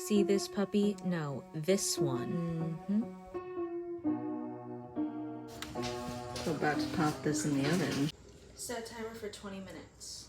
See this puppy? No, this one. I'm about to pop this in the oven. Set timer for 20 minutes.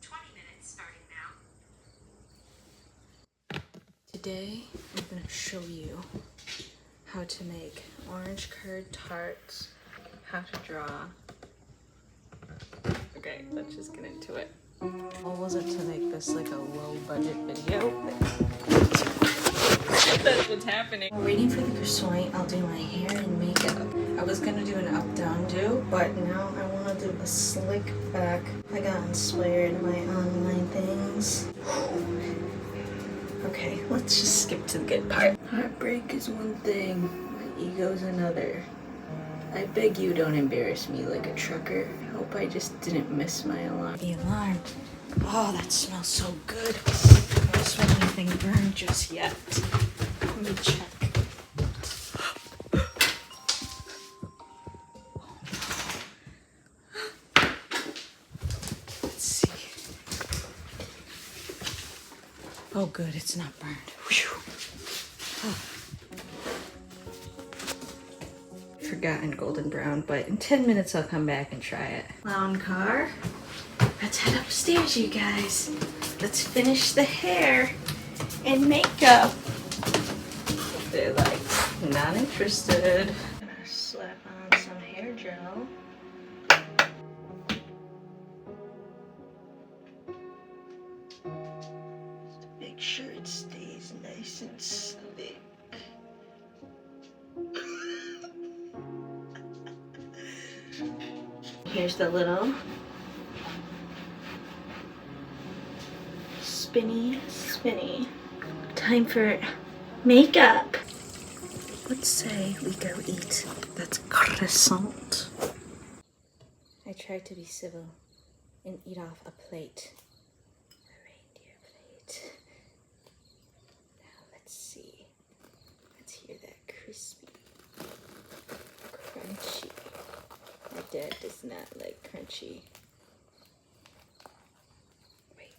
20 minutes starting now. Today, I'm gonna show you how to make orange curd tarts, how to draw. Okay, let's just get into it. Goal wasn't to make this like a low budget video. That's what's happening. While waiting for the croissant, I'll do my hair and makeup. I was gonna do an up-down do, but now I wanna do a slick back. I got inspired by online things. Okay, let's just skip to the good part. Heartbreak is one thing, my ego's another. I beg you don't embarrass me like a trucker. I hope I just didn't miss my alarm. The alarm. Oh, that smells so good. I don't smell anything burned just yet. Let me check. Let's see. Oh, good, it's not burned. Whew. Oh. Forgotten golden brown, but in 10 minutes I'll come back and try it. Clown car. Let's head upstairs, you guys. Let's finish the hair and makeup. They're like, not interested. I'm gonna slap on some hair gel. Just to make sure it stays nice and slick. Here's the little spinny. Time for makeup. Let's say we go eat that croissant. I tried to be civil and eat off a plate. A reindeer plate. Now let's see. Let's hear that crispy, crunchy. My dad does not like crunchy. Wait.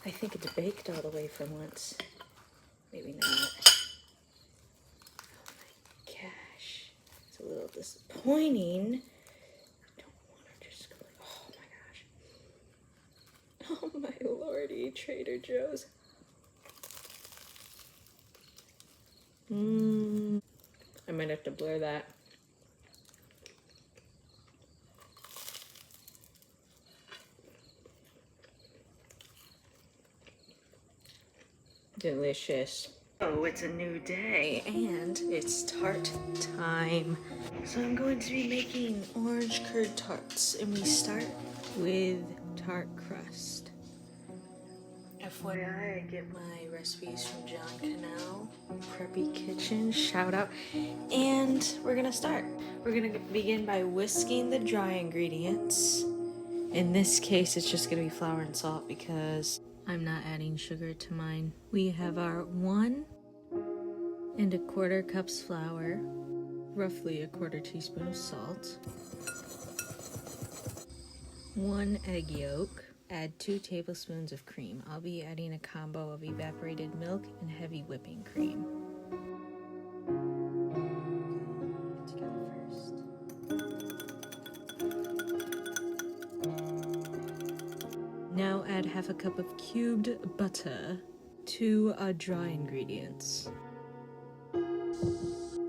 I think it's baked all the way for once. Maybe not. Oh my gosh. It's a little disappointing. I don't want to just go like, oh my gosh. Oh my lordy, Trader Joe's. I might have to blur that. Delicious. Oh, it's a new day and it's tart time. So I'm going to be making orange curd tarts and we start with tart crust. FYI, I get my recipes from John Canal, Preppy Kitchen, shout out. And we're gonna start. We're gonna begin by whisking the dry ingredients. In this case, it's just gonna be flour and salt because I'm not adding sugar to mine. We have our 1 1/4 cups flour, roughly 1/4 teaspoon of salt, 1 egg yolk, add 2 tablespoons of cream. I'll be adding a combo of evaporated milk and heavy whipping cream. Now add half a cup of cubed butter to our dry ingredients.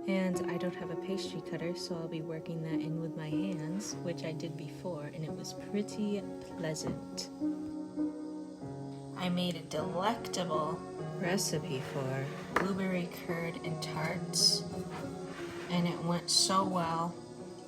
And I don't have a pastry cutter, so I'll be working that in with my hands, which I did before, and it was pretty pleasant. I made a delectable recipe for blueberry curd and tarts, and it went so well.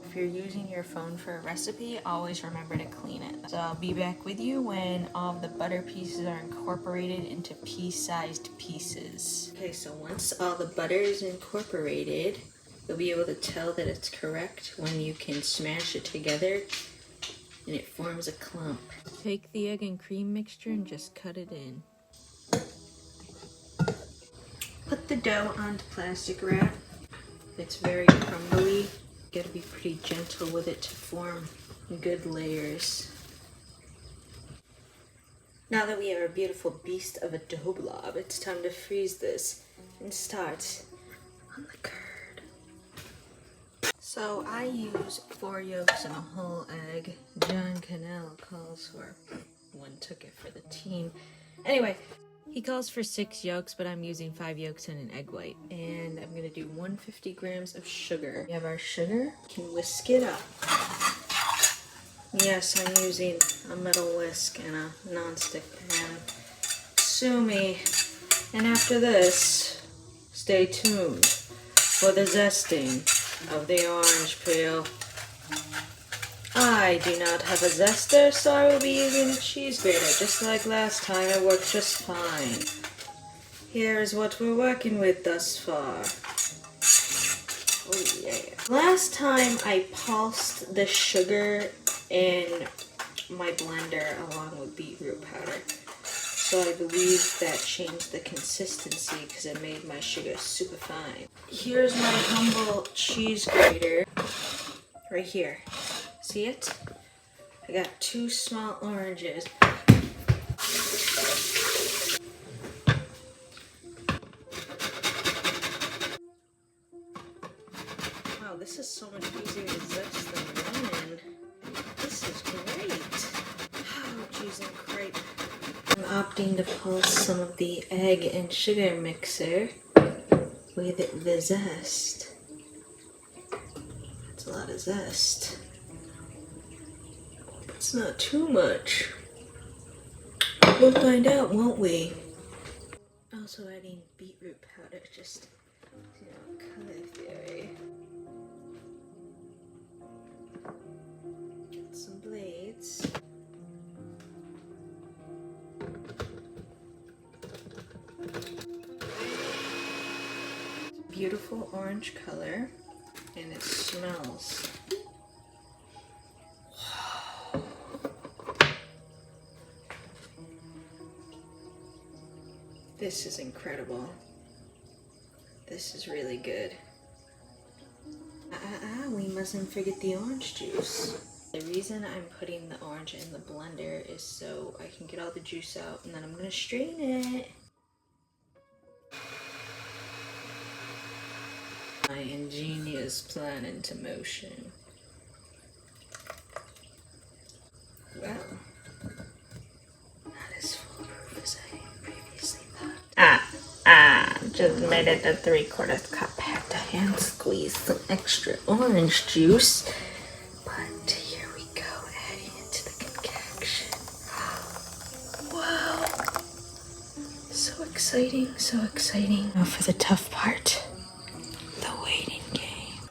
If you're using your phone for a recipe, always remember to clean it. So I'll be back with you when all of the butter pieces are incorporated into pea-sized pieces. Okay, so once all the butter is incorporated, you'll be able to tell that it's correct when you can smash it together and it forms a clump. Take the egg and cream mixture and just cut it in. Put the dough onto plastic wrap. It's very crumbly. You gotta be pretty gentle with it to form good layers. Now that we have our beautiful beast of a dough blob, it's time to freeze this and start on the curd. So I use 4 yolks and a whole egg. John Cannell calls for, one took it for the team. Anyway, he calls for 6 yolks, but I'm using 5 yolks and an egg white. And I'm gonna do 150 grams of sugar. We have our sugar, can whisk it up. Yes, I'm using a metal whisk and a non-stick pan. Sue me. And after this, stay tuned for the zesting of the orange peel. I do not have a zester, so I will be using a cheese grater. Just like last time, it worked just fine. Here is what we're working with thus far. Oh yeah. Last time I pulsed the sugar in my blender along with beetroot powder. So I believe that changed the consistency because it made my sugar super fine. Here's my humble cheese grater right here. See it? I got 2 small oranges. Wow, this is so much easier to zest than lemon. This is great. Oh, cheese and crepe. I'm opting to pulse some of the egg and sugar mixer with the zest. That's a lot of zest. Hope it's not too much. We'll find out, won't we? Also adding beetroot powder, just, you know, color theory. Get some blades. Beautiful orange color, and it smells. This is incredible. This is really good. We mustn't forget the orange juice. The reason I'm putting the orange in the blender is so I can get all the juice out, and then I'm gonna strain it. My ingenious plan into motion. Well, not as foolproof as I previously thought. Just made it a 3/4 cup. Had to hand squeeze some extra orange juice. But here we go, adding it to the concoction. Wow. So exciting, so exciting. Now for the tough part. The waiting game.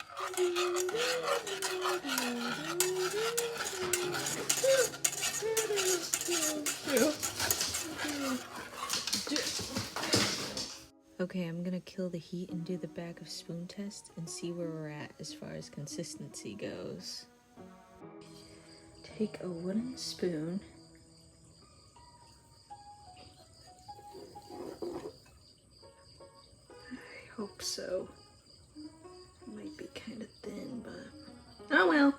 Okay, I'm gonna kill the heat and do the bag of spoon test and see where we're at as far as consistency goes. Take a wooden spoon. I hope so. It might be kind of thin, but oh well.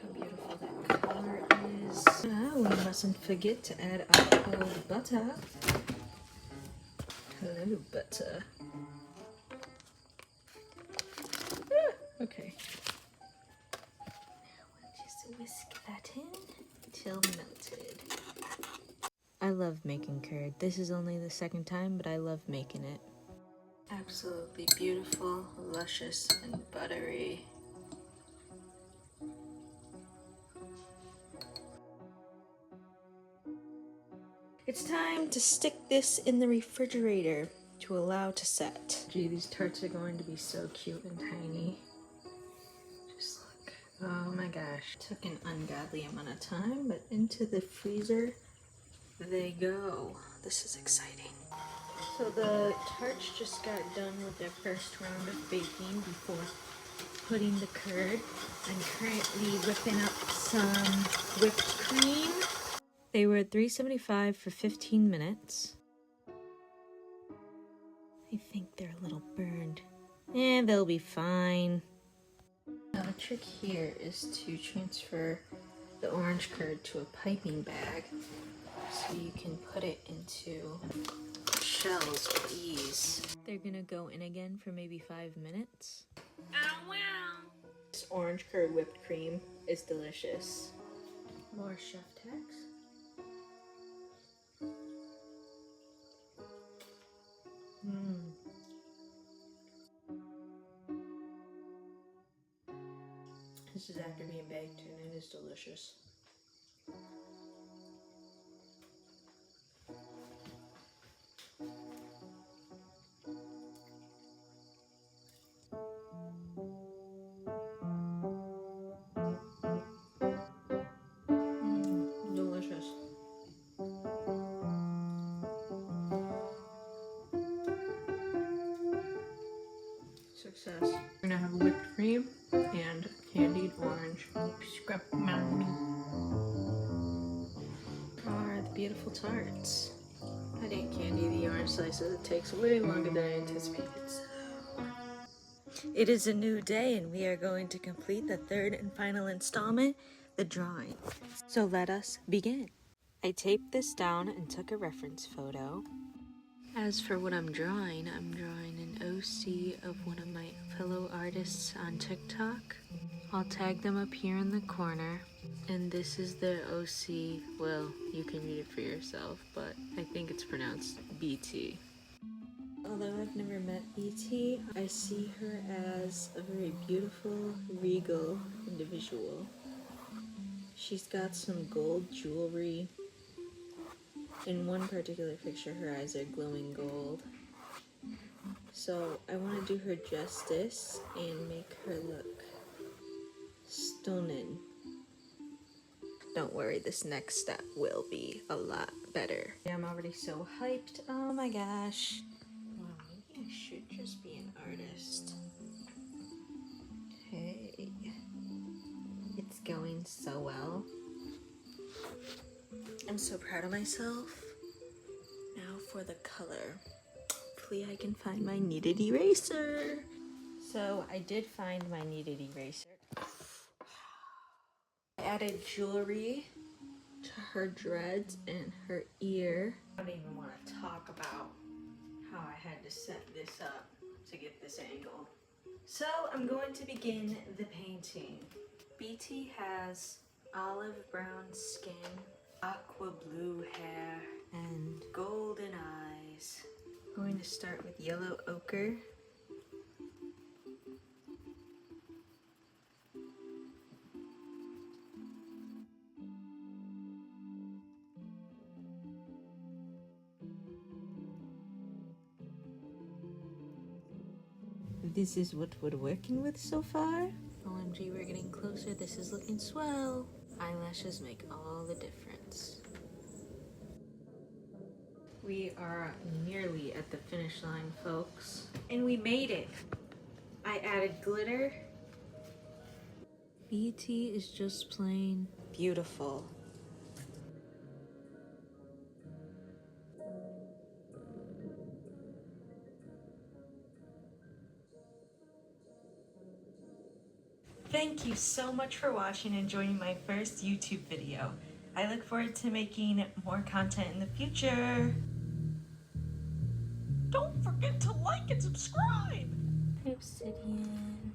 How beautiful that color is. We mustn't forget to add our cold butter. Hello, butter. Okay. Now we'll just whisk that in till melted. I love making curd. This is only the 2nd time, but I love making it. Absolutely beautiful, luscious, and buttery. It's time to stick this in the refrigerator to allow to set. Gee, these tarts are going to be so cute and tiny. Just look. Oh my gosh. Took an ungodly amount of time, but into the freezer they go. This is exciting. So the tarts just got done with their first round of baking before putting the curd. I'm currently whipping up some whipped cream. They were at 375 for 15 minutes. I think they're a little burned. They'll be fine. Now the trick here is to transfer the orange curd to a piping bag. so you can put it into shells with ease. They're gonna go in again for maybe 5 minutes. Oh wow! This orange curd whipped cream is delicious. More chef tags. This is after being baked and it is delicious. Delicious. Success. We're gonna have whipped cream and candied orange. Scrap mound. Are the beautiful tarts. I didn't candy the orange slices. It takes way longer than I anticipated. It is a new day and we are going to complete the third and final installment, the drawing. So let us begin. I taped this down and took a reference photo. As for what I'm drawing an OC of one of my fellow artists on TikTok. I'll tag them up here in the corner. And this is their OC. Well, you can read it for yourself, but I think it's pronounced BT. Although I've never met BT, I see her as a very beautiful, regal individual. She's got some gold jewelry. In one particular picture, her eyes are glowing gold. So I want to do her justice and make her look stunning. Don't worry, this next step will be a lot better. I'm already so hyped. Oh my gosh. Wow, maybe I should just be an artist. Hey, it's going so well. I'm so proud of myself. Now for the color. Hopefully I can find my kneaded eraser. So I did find my kneaded eraser. I added jewelry to her dreads and her ear. I don't even want to talk about how I had to set this up to get this angle. So I'm going to begin the painting. BT has olive brown skin, aqua blue hair, and golden eyes. I'm going to start with yellow ochre. This is what we're working with so far. OMG, we're getting closer. This is looking swell. Eyelashes make all the difference. We are nearly at the finish line, folks. And we made it. I added glitter. BT is just plain beautiful. Thank you so much for watching and joining my first YouTube video. I look forward to making more content in the future. Don't forget to like and subscribe! Obsidian.